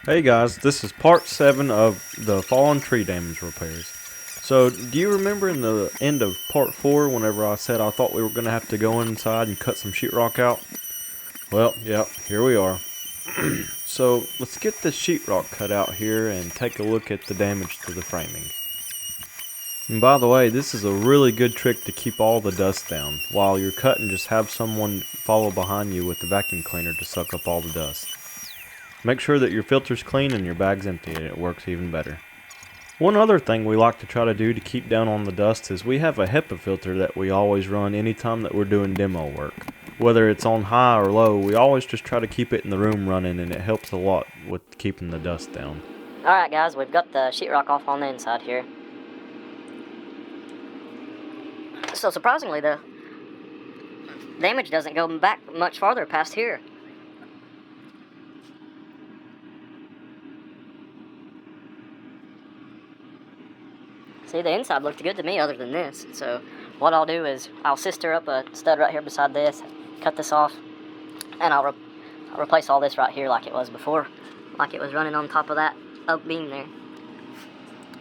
Hey guys, this is part 7 of the fallen tree damage repairs. So, do you remember in the end of part 4 whenever I said I thought we were going to have to go inside and cut some sheetrock out? Well, yeah, here we are. So, let's get the sheetrock cut out here and take a look at the damage to the framing. And by the way, this is a really good trick to keep all the dust down. While you're cutting, just have someone follow behind you with the vacuum cleaner to suck up all the dust. Make sure that your filter's clean and your bag's empty, and it works even better. One other thing we like to try to do to keep down on the dust is we have a HEPA filter that we always run anytime that we're doing demo work. Whether it's on high or low, we always just try to keep it in the room running, and it helps a lot with keeping the dust down. Alright guys, we've got the sheetrock off on the inside here. So surprisingly, the damage doesn't go back much farther past here. See, the inside looked good to me other than this. So what I'll do is I'll sister up a stud right here beside this, cut this off, and I'll replace all this right here like it was before, like it was running on top of that oak beam there.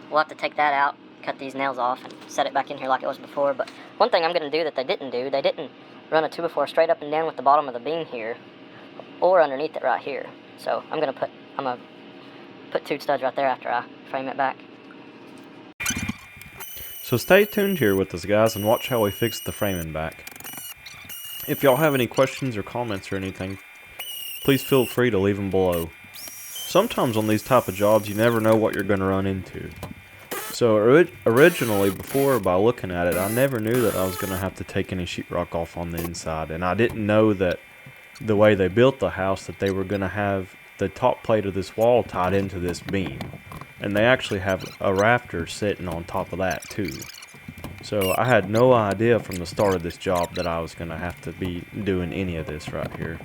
We'll have to take that out, cut these nails off, and set it back in here like it was before. But one thing I'm going to do that they didn't run a 2x4 straight up and down with the bottom of the beam here, or underneath it right here. So I'm gonna put 2 studs right there after I frame it back. So stay tuned here with us guys and watch how we fix the framing back. If y'all have any questions or comments or anything, please feel free to leave them below. Sometimes on these type of jobs you never know what you're going to run into. So originally, before by looking at it, I never knew that I was going to have to take any sheetrock off on the inside, and I didn't know that the way they built the house that they were going to have the top plate of this wall tied into this beam. And they actually have a rafter sitting on top of that too. So I had no idea from the start of this job that I was going to have to be doing any of this right here.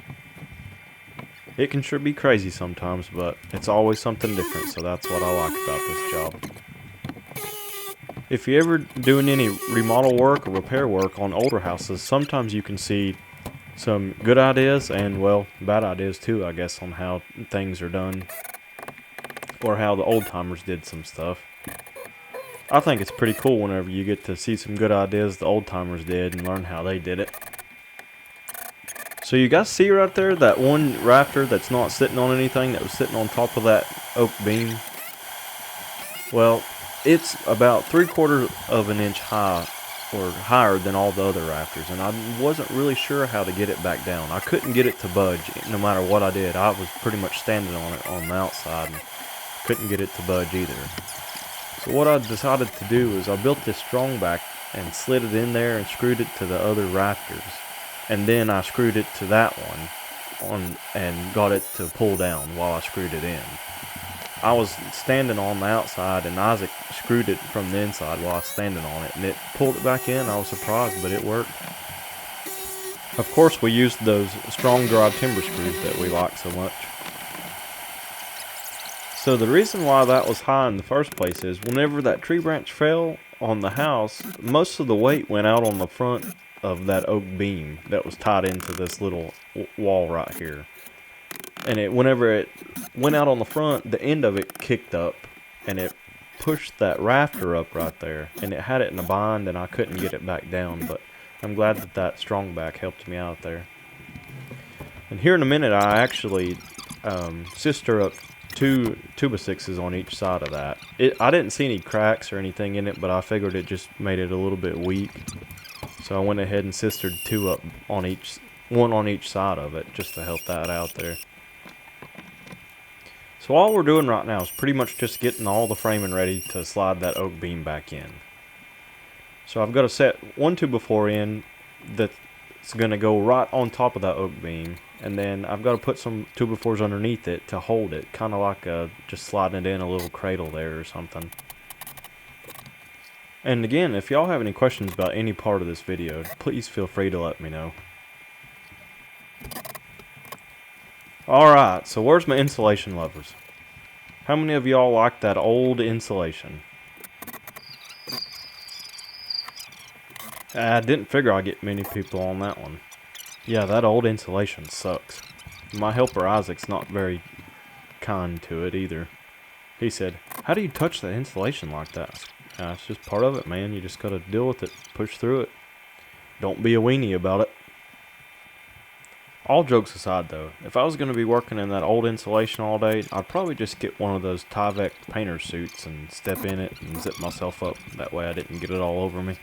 It can sure be crazy sometimes, but it's always something different, so that's what I like about this job. If you're ever doing any remodel work or repair work on older houses, sometimes you can see some good ideas and, well, bad ideas too, I guess, on how things are done. Or how the old timers did some stuff. I think it's pretty cool whenever you get to see some good ideas the old timers did and learn how they did it. So you guys see right there that one rafter that's not sitting on anything that was sitting on top of that oak beam? Well, it's about 3/4 of an inch high or higher than all the other rafters, and I wasn't really sure how to get it back down. I couldn't get it to budge no matter what I did. I was pretty much standing on it on the outside and couldn't get it to budge either. So what I decided to do is I built this strong back and slid it in there and screwed it to the other rafters, and then I screwed it to that one and got it to pull down while I screwed it in. I was standing on the outside and Isaac screwed it from the inside while I was standing on it, and it pulled it back in. I was surprised, but it worked. Of course, we used those strong drive timber screws that we like so much. So the reason why that was high in the first place is whenever that tree branch fell on the house, most of the weight went out on the front of that oak beam that was tied into this little wall right here. And whenever it went out on the front, the end of it kicked up and it pushed that rafter up right there, and it had it in a bind and I couldn't get it back down, but I'm glad that that strong back helped me out there. And here in a minute I actually sister up 2 2x6s on each side of that. I didn't see any cracks or anything in it, but I figured it just made it a little bit weak. So I went ahead and sistered 2 up on one on each side of it, just to help that out there. So all we're doing right now is pretty much just getting all the framing ready to slide that oak beam back in. So I've got to set one 2x4 in that's going to go right on top of that oak beam. And then I've got to put some 2x4s underneath it to hold it, kind of like just sliding it in a little cradle there or something. And again, if y'all have any questions about any part of this video, please feel free to let me know. Alright, so where's my insulation levers? How many of y'all like that old insulation? I didn't figure I'd get many people on that one. Yeah, that old insulation sucks. My helper Isaac's not very kind to it either. He said, "How do you touch that insulation like that?" It's just part of it, man. You just gotta deal with it, push through it. Don't be a weenie about it. All jokes aside, though, if I was going to be working in that old insulation all day, I'd probably just get one of those Tyvek painter suits and step in it and zip myself up. That way I didn't get it all over me.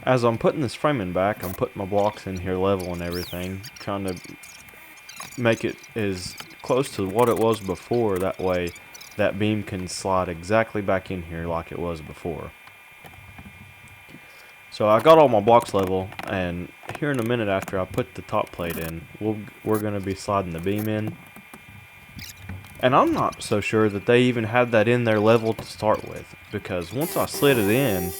As I'm putting this framing back, I'm putting my blocks in here level and everything, trying to make it as close to what it was before. That way that beam can slide exactly back in here like it was before. So I got all my blocks level, and here in a minute after I put the top plate in, we're going to be sliding the beam in. And I'm not so sure that they even had that in there level to start with, because once I slid it in,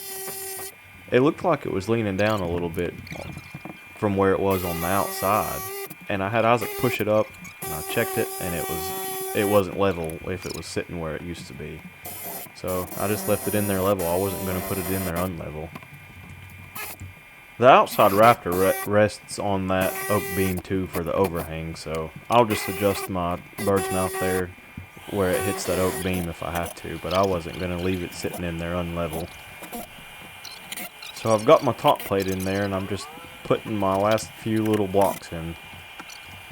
it looked like it was leaning down a little bit from where it was on the outside. And I had Isaac push it up, and I checked it, and it wasn't level if it was sitting where it used to be. So I just left it in there level. I wasn't going to put it in there unlevel. The outside rafter rests on that oak beam too for the overhang, so I'll just adjust my bird's mouth there where it hits that oak beam if I have to, but I wasn't going to leave it sitting in there unlevel. So I've got my top plate in there, and I'm just putting my last few little blocks in,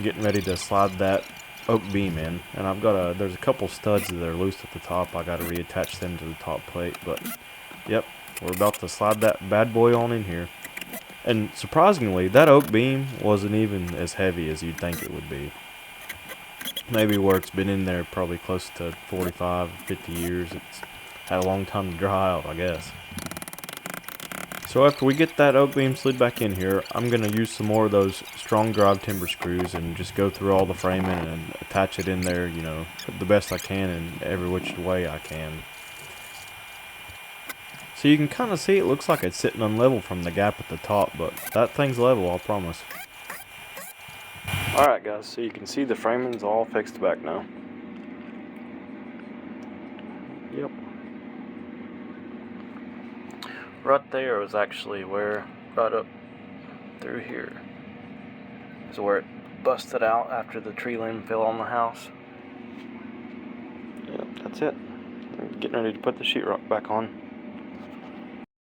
getting ready to slide that oak beam in. And there's a couple studs that are loose at the top. I got to reattach them to the top plate, but yep, we're about to slide that bad boy on in here. And surprisingly, that oak beam wasn't even as heavy as you'd think it would be. Maybe where it's been in there probably close to 45, 50 years. It's had a long time to dry out, I guess. So after we get that oak beam slid back in here, I'm going to use some more of those strong drive timber screws and just go through all the framing and attach it in there, you know, the best I can in every which way I can. So you can kind of see it looks like it's sitting unlevel from the gap at the top, but that thing's level, I promise. Alright guys, so you can see the framing's all fixed back now. Yep. Right there was actually where, right up through here, is where it busted out after the tree limb fell on the house. Yep, that's it. I'm getting ready to put the sheetrock back on.